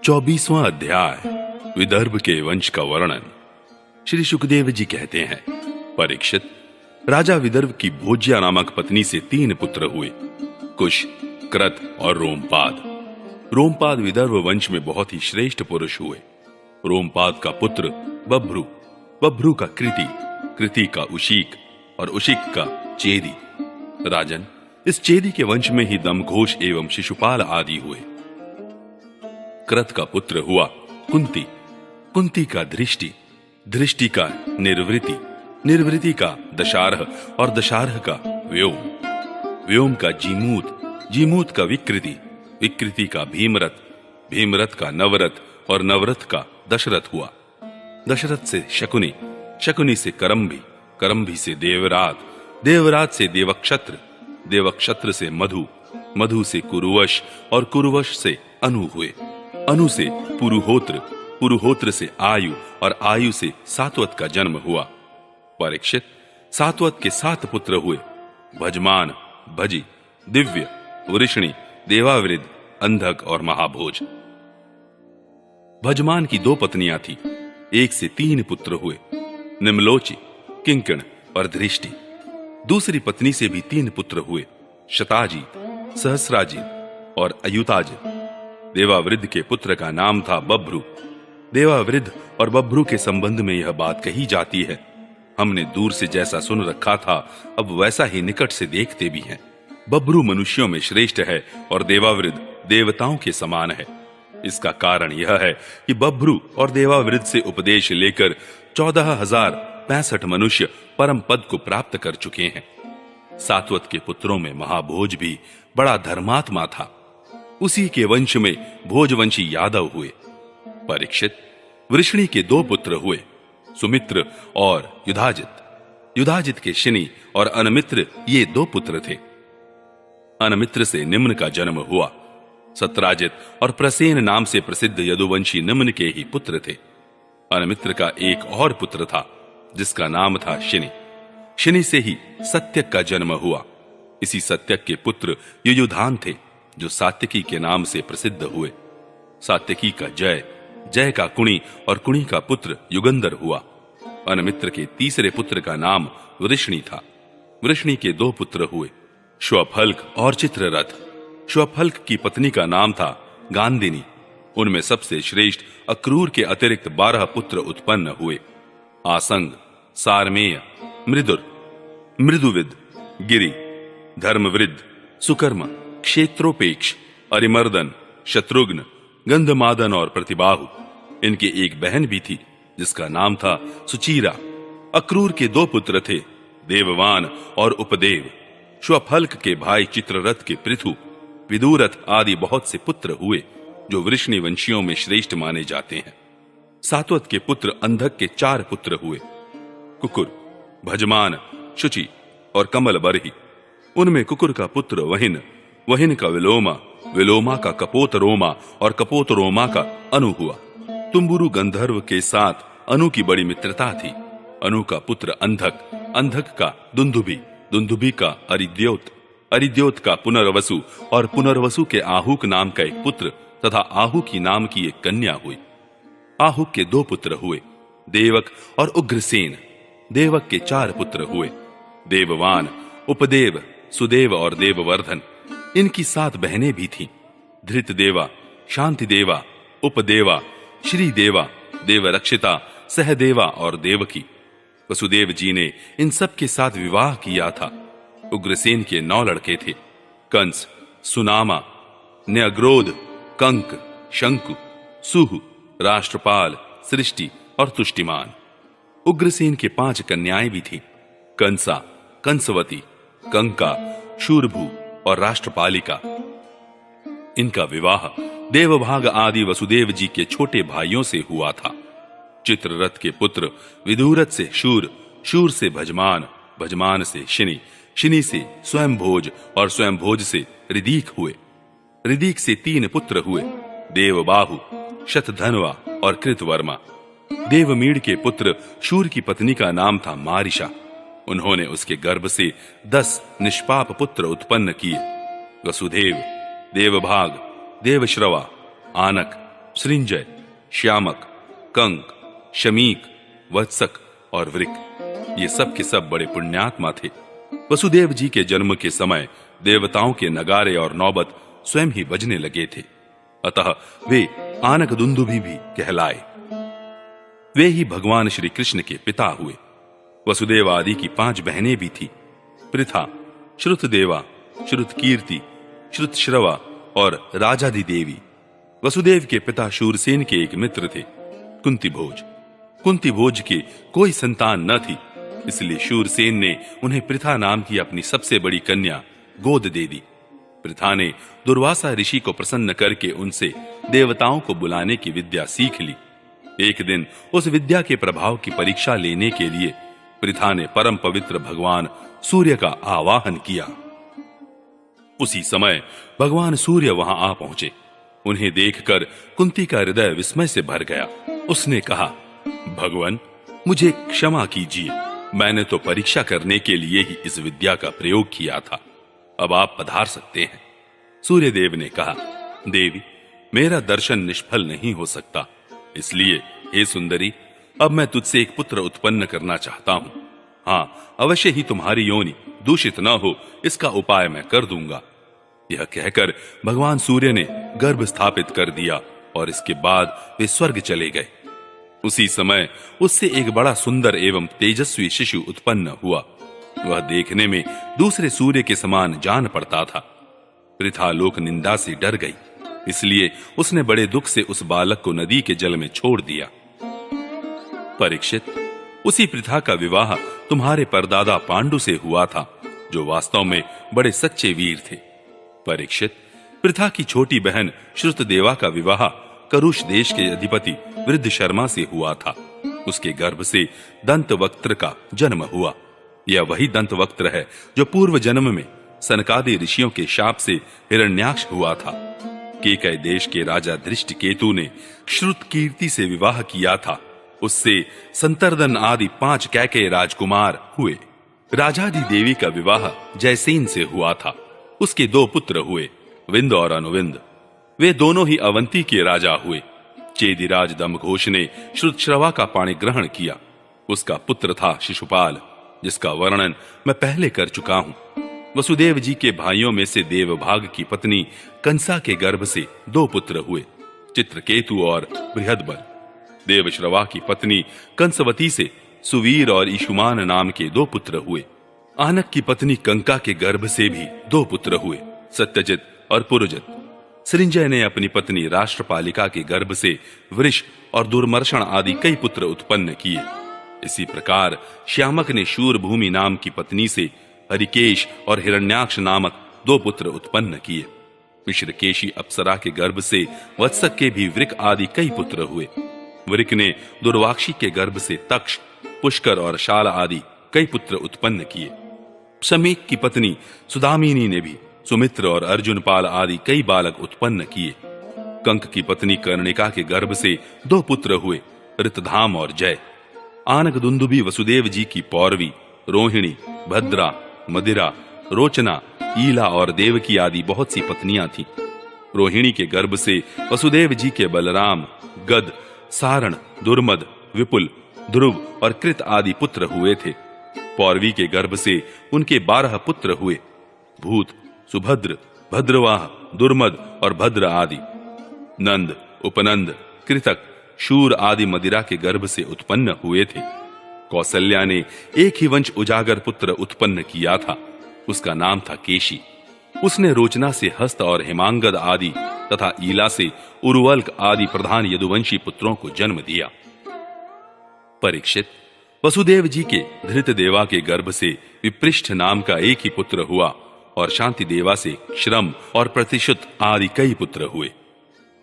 24वां अध्याय विदर्भ के वंश का वर्णन। श्री सुखदेव जी कहते हैं, परीक्षित, राजा विदर्भ की भोज्या नामक पत्नी से 3 पुत्र हुए, कुश, कृत और रोमपाद। रोमपाद विदर्भ वंश में बहुत ही श्रेष्ठ पुरुष हुए। रोमपाद का पुत्र बभ्रु, बभ्रु का कृति, कृति का उशीक और उशीक का चेदी। राजन, इस चेदी के वंश में ही दमघोष एवं शिशुपाल आदि हुए। कृत का पुत्र हुआ कुंती, कुंती का दृष्टि, दृष्टि का निर्वृति, निर्वृति का दशारह और दशारह का व्योम, व्योम का जीमूत, जीमूत का विकृति, विकृति का भीमरथ, भीमरथ का नवरथ और नवरथ का दशरथ हुआ। दशरथ से शकुनी, शकुनी से करम्भी, करम्भी से देवरात, देवरात से देवक्षत्र, देवक्षत्र से मधु, मधु से कुरुवश और कुरुवश से अनु हुए। अनु से पुरुहोत्र, पुरुहोत्र से आयु और आयु से सात्वत का जन्म हुआ। परीक्षित, सात्वत के 7 पुत्र हुए, भजमान, भजी, दिव्य, वृषणी, देवावृद्ध, अंधक और महाभोज। भजमान की 2 पत्नियां थी, एक से 3 पुत्र हुए, निम्लोची, किंकण और धृष्टि। दूसरी पत्नी से भी 3 पुत्र हुए, शताजीत, सहस्राजीत और अयुताजित। देवावृद्ध के पुत्र का नाम था बभ्रु। देवावृद्ध और बभ्रु के संबंध में यह बात कही जाती है, हमने दूर से जैसा सुन रखा था अब वैसा ही निकट से देखते भी हैं। बभ्रु मनुष्यों में श्रेष्ठ है और देवावृद्ध देवताओं के समान है। इसका कारण यह है कि बभ्रु और देवावृद्ध से उपदेश लेकर 14,065 मनुष्य परम पद को प्राप्त कर चुके हैं। सात्वत के पुत्रों में महाभोज भी बड़ा धर्मात्मा था, उसी के वंश में भोजवंशी यादव हुए। परीक्षित, वृषणी के 2 पुत्र हुए, सुमित्र और युधाजित। युधाजित के शनि और अनमित्र ये 2 पुत्र थे। अनमित्र से निम्न का जन्म हुआ। सत्राजित और प्रसेन नाम से प्रसिद्ध यदुवंशी निम्न के ही पुत्र थे। अनमित्र का एक और पुत्र था जिसका नाम था शनि। शनि से ही सत्यक का जन्म हुआ। इसी सत्यक के पुत्र युयुधान थे जो सात्यकी के नाम से प्रसिद्ध हुए। सात्यकी का जय, जय का कुणी और कुणी का पुत्र युगंधर हुआ। अनमित्र के तीसरे पुत्र का नाम वृषणी था। वृषणी के 2 पुत्र हुए, श्वफल्क और चित्ररथ। श्वफल्क की पत्नी का नाम था गांधिनी। उनमें सबसे श्रेष्ठ अक्रूर के अतिरिक्त 12 पुत्र उत्पन्न हुए, आसंग, सारमेय, मृदुर, मृदुविद, गिरि, धर्मवृद्ध, सुकर्मा, क्षेत्रोपेक्ष, अरिमर्दन, शत्रुघ्न, गंधमादन और प्रतिबाहु। इनकी एक बहन भी थी जिसका नाम था सुचीरा। अक्रूर के 2 पुत्र थे, देववान और उपदेव। श्वफल्क के भाई चित्ररथ के पृथु, विदुरथ आदि बहुत से पुत्र हुए जो वृषणी वंशियों में श्रेष्ठ माने जाते हैं। सात्वत के पुत्र अंधक के 4 पुत्र हुए, कुकुर, भजमान, शुचि और कमल बरही। उनमें कुकुर का पुत्र वहिन, वहिन का विलोमा, विलोमा का कपोतरोमा और कपोतरोमा का अनु हुआ। तुम्बुरु गंधर्व के साथ अनु की बड़ी मित्रता थी। अनु का पुत्र अंधक, अंधक का दुंदुभि, दुंदुभि का अरिद्योत, अरिद्योत का पुनर्वसु और पुनर्वसु के आहुक नाम का एक पुत्र तथा आहुकी नाम की एक कन्या हुई। आहुक के 2 पुत्र हुए, देवक और उग्रसेन। देवक के 4 पुत्र हुए, देववान, उपदेव, सुदेव और देववर्धन। इनकी 7 बहनें भी थीं, धृतदेवा, शांतिदेवा, उपदेवा, श्रीदेवा, देवरक्षिता, सहदेवा और देवकी। वसुदेव जी ने इन सब के साथ विवाह किया था। उग्रसेन के 9 लड़के थे, कंस, सुनामा, न्यग्रोध, कंक, शंकु, सुहु, राष्ट्रपाल, सृष्टि और तुष्टिमान। उग्रसेन के 5 कन्याएं भी थीं, कंसा, कंसवती, कंका, शूरभू और राष्ट्रपालिका। इनका विवाह देवभाग आदि वसुदेव जी के छोटे भाइयों से हुआ था। चित्ररथ के पुत्र विदुरथ से शूर, शूर से भजमान, भजमान से शनि, शनि से स्वयंभोज और स्वयंभोज से ऋदीक हुए। ऋदीक से 3 पुत्र हुए, देवबाहु, शतधनवा और कृतवर्मा। देवमीड़ के पुत्र शूर की पत्नी का नाम था मारिशा। उन्होंने उसके गर्भ से 10 निष्पाप पुत्र उत्पन्न किए, वसुदेव, देवभाग, देवश्रवा, आनक, सृंजय, श्यामक, कंक, शमीक, वत्सक और वृक ये सब के सब बड़े पुण्यात्मा थे। वसुदेव जी के जन्म के समय देवताओं के नगारे और नौबत स्वयं ही बजने लगे थे, अतः वे आनक दुंदुभी भी कहलाए। वे ही भगवान श्री कृष्ण के पिता हुए। वसुदेव आदि की 5 बहनें भी थी, पृथा, श्रुतदेवा, श्रुतकीर्ति, श्रुतश्रवा और राजादि देवी। वसुदेव के पिता शूरसेन के एक मित्र थे, कुंती भोज। कुंती भोज के कोई संतान न थी, इसलिए शूरसेन ने उन्हें पृथा नाम की अपनी सबसे बड़ी कन्या गोद दे दी। पृथा ने दुर्वासा ऋषि को प्रसन्न करके उनसे देवताओं को बुलाने की विद्या सीख ली। एक दिन उस विद्या के प्रभाव की परीक्षा लेने के लिए पृथा ने परम पवित्र भगवान सूर्य का आवाहन किया। उसी समय भगवान सूर्य वहां आ पहुंचे। उन्हें देखकर कुंती का हृदय विस्मय से भर गया। उसने कहा, भगवान, मुझे क्षमा कीजिए, मैंने तो परीक्षा करने के लिए ही इस विद्या का प्रयोग किया था। अब आप पधार सकते हैं। सूर्यदेव ने कहा, देवी, मेरा दर्शन निष्फल नहीं हो सकता, इसलिए हे सुंदरी, अब मैं तुझसे एक पुत्र उत्पन्न करना चाहता हूं। हाँ, अवश्य ही तुम्हारी योनि दूषित न हो, इसका उपाय मैं कर दूंगा। यह कहकर भगवान सूर्य ने गर्भ स्थापित कर दिया और इसके बाद वे स्वर्ग चले गए। उसी समय उससे एक बड़ा सुंदर एवं तेजस्वी शिशु उत्पन्न हुआ। वह देखने में दूसरे सूर्य के समान जान पड़ता था। पृथा लोक निंदा से डर गई, इसलिए उसने बड़े दुख से उस बालक को नदी के जल में छोड़ दिया। परीक्षित, उसी पृथा का विवाह तुम्हारे परदादा पांडु से हुआ था, जो वास्तव में बड़े सच्चे वीर थे। परीक्षित, पृथा की छोटी बहन श्रुतदेवा का विवाह करुष देश के अधिपति वृद्ध शर्मा से हुआ था। उसके गर्भ से दंतवक्त्र का जन्म हुआ। यह वही दंतवक्त्र है जो पूर्व जन्म में सनकादि ऋषियों के शाप से हिरण्याक्ष हुआ था। केकय देश के राजा धृष्टकेतु ने श्रुतकीर्ति से विवाह किया था। उससे संतर्दन आदि 5 कैकेय राजकुमार हुए। राजादि देवी का विवाह जयसेन से हुआ था। उसके 2 पुत्र हुए, विंद और अनुविंद। वे दोनों ही अवंती के राजा हुए। चेदिराज दमघोष ने श्रुतश्रवा का पाणी ग्रहण किया। उसका पुत्र था शिशुपाल, जिसका वर्णन मैं पहले कर चुका हूं। वसुदेव जी के भाइयों में से देवभाग की पत्नी कंसा के गर्भ से 2 पुत्र हुए, चित्रकेतु और बृहदबल। देवश्रवा की पत्नी कंसवती से सुवीर और ईशुमान नाम के 2 पुत्र हुए। आनक की पत्नी कंका के गर्भ से भी 2 पुत्र हुए, सत्यजित और पुरुजित। सृंजय ने अपनी पत्नी राष्ट्रपालिका के गर्भ से वृष और दुर्मर्षण आदि कई पुत्र उत्पन्न किए। इसी प्रकार श्यामक ने शूरभूमि नाम की पत्नी से हरिकेश और हिरण्याक्ष नामक 2 पुत्र उत्पन्न किए। मिश्रकेशी अप्सरा के गर्भ से वत्सक के भी वृक आदि कई पुत्र हुए। वृक ने दुर्वाक्षी के गर्भ से तक्ष, पुष्कर और शाल आदि कई पुत्र उत्पन्न किए। शमीक की पत्नी सुदामिनी ने भी सुमित्र और अर्जुनपाल आदि कई बालक उत्पन्न किए। कंक की पत्नी कर्णिका के गर्भ से 2 पुत्र हुए, ऋतधाम और जय। आनक दुंदुभी वसुदेव जी की पौरवी, रोहिणी, भद्रा, मदिरा, रोचना, ईला और देवकी आदि बहुत सी पत्नियां थीं। रोहिणी के गर्भ से वसुदेव जी के बलराम, गद, सारण, दुर्मद, विपुल, ध्रुव और कृत आदि पुत्र हुए थे। पौरवी के गर्भ से उनके 12 पुत्र हुए, भूत, सुभद्र, भद्रवाह, दुर्मद और भद्र आदि। नंद, उपनंद, कृतक, शूर आदि मदिरा के गर्भ से उत्पन्न हुए थे। कौसल्या ने एक ही वंश उजागर पुत्र उत्पन्न किया था। उसका नाम था केशी। उसने रोचना से हस्त और हेमांगद आदि तथा ईला से उर्वल्क आदि प्रधान यदुवंशी पुत्रों को जन्म दिया। परीक्षित, वसुदेव जी के धृतदेवा के गर्भ से विपृष्ठ नाम का एक ही पुत्र हुआ और शांति देवा से श्रम और प्रतिशुत आदि कई पुत्र हुए।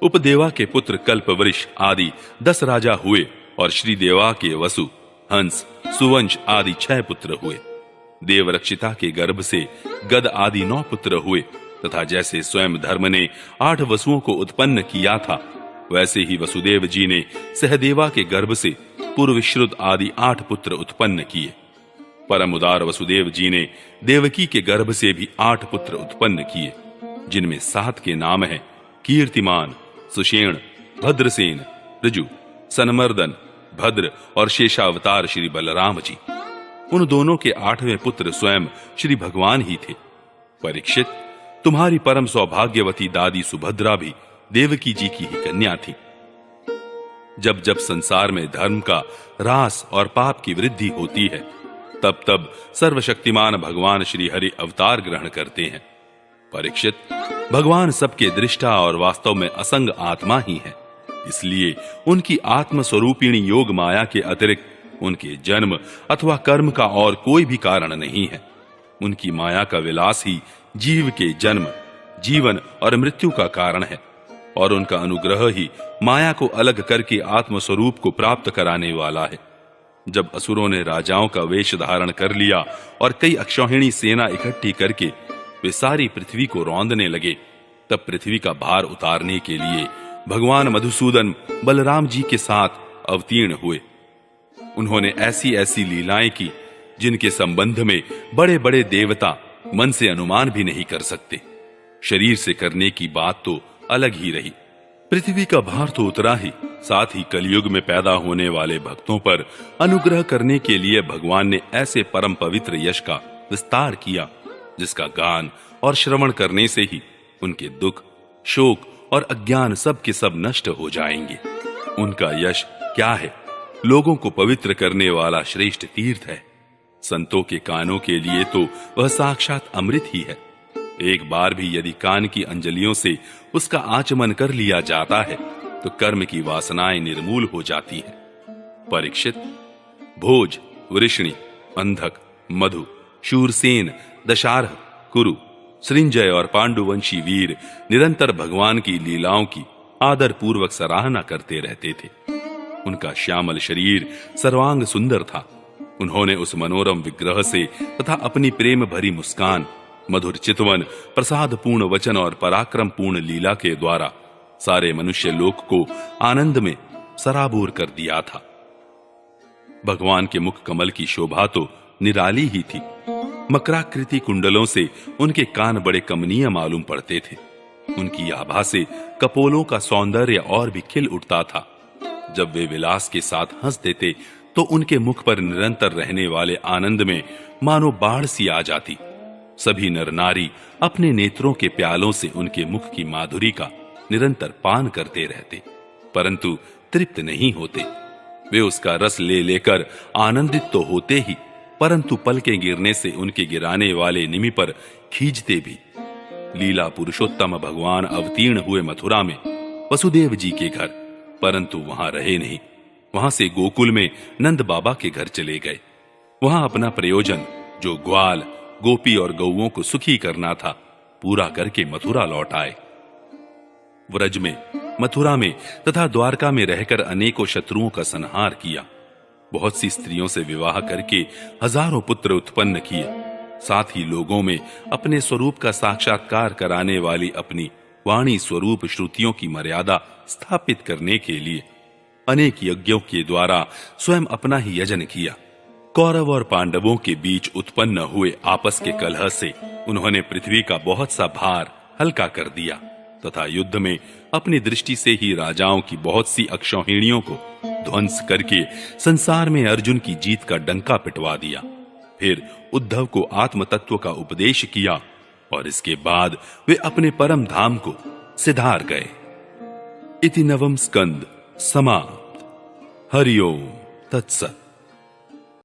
उपदेवा के पुत्र कल्पवृष आदि 10 राजा हुए और श्रीदेवा के वसु, हंस, सुवंश आदि 6 पुत्र हुए। देवरक्षिता के गर्भ से गद आदि 9 पुत्र हुए तथा जैसे स्वयं धर्म ने 8 वसुओं को उत्पन्न किया था, वैसे ही वसुदेव जी ने सहदेवा के गर्भ से पूर्वश्रुत आदि 8 पुत्र उत्पन्न किए। परम उदार वसुदेव जी ने देवकी के गर्भ से भी 8 पुत्र उत्पन्न किए, जिनमें 7 के नाम हैं कीर्तिमान, सुषेण, भद्रसेन, ऋजु, सनमर्दन, भद्र और शेषावतार श्री बलराम जी। उन दोनों के 8वें पुत्र स्वयं श्री भगवान ही थे। परीक्षित, तुम्हारी परम सौभाग्यवती दादी सुभद्रा भी देवकी जी की ही कन्या थी। जब जब संसार में धर्म का ह्रास और पाप की वृद्धि होती है, तब तब सर्वशक्तिमान भगवान श्री हरि अवतार ग्रहण करते हैं। परीक्षित, भगवान सबके दृष्टा और वास्तव में असंग आत्मा ही है। इसलिए उनकी आत्म स्वरूपिणी योग माया के अतिरिक्त उनके जन्म अथवा कर्म का और कोई भी कारण नहीं है। उनकी माया का विलास ही जीव के जन्म, जीवन और मृत्यु का कारण है, और उनका अनुग्रह ही माया को अलग करके आत्म स्वरूप को प्राप्त कराने वाला है। जब असुरों ने राजाओं का वेश धारण कर लिया और कई अक्षौहिणी सेना इकट्ठी करके वे सारी पृथ्वी को रौंदने लगे, तब पृथ्वी का भार उतारने के लिए भगवान मधुसूदन बलराम जी के साथ अवतीर्ण हुए। उन्होंने ऐसी ऐसी लीलाएं की जिनके संबंध में बड़े बड़े देवता मन से अनुमान भी नहीं कर सकते। शरीर से करने की बात तो अलग ही रही। पृथ्वी का भार तो उतरा ही, साथ ही कलयुग में पैदा होने वाले भक्तों पर अनुग्रह करने के लिए भगवान ने ऐसे परम पवित्र यश का विस्तार किया, जिसका गान और श्रवण करने से ही उनके दुख, शोक और अज्ञान सब के सब नष्ट हो जाएंगे। उनका यश क्या है? लोगों को पवित्र करने वाला श्रेष्ठ तीर्थ है। संतों के कानों के लिए तो वह साक्षात अमृत ही है। एक बार भी यदि कान की अंजलियों से उसका आचमन कर लिया जाता है तो कर्म की वासनाएं निर्मूल हो जाती हैं। परीक्षित, भोज, वृष्णि, अंधक, मधु, शूरसेन, दशारह, कुरु, सृंजय और पांडुवंशी वीर निरंतर भगवान की लीलाओं की आदर पूर्वक सराहना करते रहते थे। उनका श्यामल शरीर सर्वांग सुंदर था। उन्होंने उस मनोरम विग्रह से तथा अपनी प्रेम भरी मुस्कान, मधुर चितवन, प्रसाद पूर्ण वचन और पराक्रम पूर्ण लीला के द्वारा सारे मनुष्य लोक को आनंद में सराबोर कर दिया था। भगवान के मुख कमल की शोभा तो निराली ही थी। मकराकृति कुंडलों से उनके कान बड़े कमनीय मालूम पड़ते थे। उनकी आभा से कपोलों का सौंदर्य और भी खिल उठता था। जब वे विलास के साथ हंस देते तो उनके मुख पर निरंतर रहने वाले आनंद में मानो बाढ़ सी आ जाती। सभी नर नारी अपने नेत्रों के प्यालों से उनके मुख की माधुरी का निरंतर पान करते रहते, परंतु तृप्त नहीं होते। वे उसका रस ले लेकर आनंदित तो होते ही, परंतु पलकें गिरने से उनके गिराने वाले निमि पर खींचते भी। लीला पुरुषोत्तम भगवान अवतीर्ण हुए मथुरा में वसुदेव जी के घर, परंतु वहां रहे नहीं। वहां से गोकुल में नंद बाबा के घर चले गए। वहां अपना प्रयोजन, जो ग्वाल, गोपी और गौओं को सुखी करना था, पूरा करके मथुरा लौट आए। व्रज में, मथुरा में तथा द्वारका में रहकर अनेकों शत्रुओं का संहार किया। बहुत सी स्त्रियों से विवाह करके हजारों पुत्र उत्पन्न किए। साथ ही लोगों में अपने स्वरूप का साक्षात्कार कराने वाली अपनी वाणी स्वरूप श्रुतियों की मर्यादा स्थापित करने के लिए अनेक यज्ञों के द्वारा स्वयं अपना ही यजन किया। कौरव और पांडवों के बीच उत्पन्न हुए आपस के कलह से उन्होंने पृथ्वी का बहुत सा भार हल्का कर दिया तथा युद्ध में अपनी दृष्टि से ही राजाओं की बहुत सी अक्षौहिणियों को ध्वंस करके संसार में अर्जुन की जीत का डंका पिटवा दिया। फिर उद्धव को आत्म तत्व का उपदेश किया और इसके बाद वे अपने परम धाम को सिधार गए। इति नवम स्कंद समाप्त। हरि ओम तत्सत।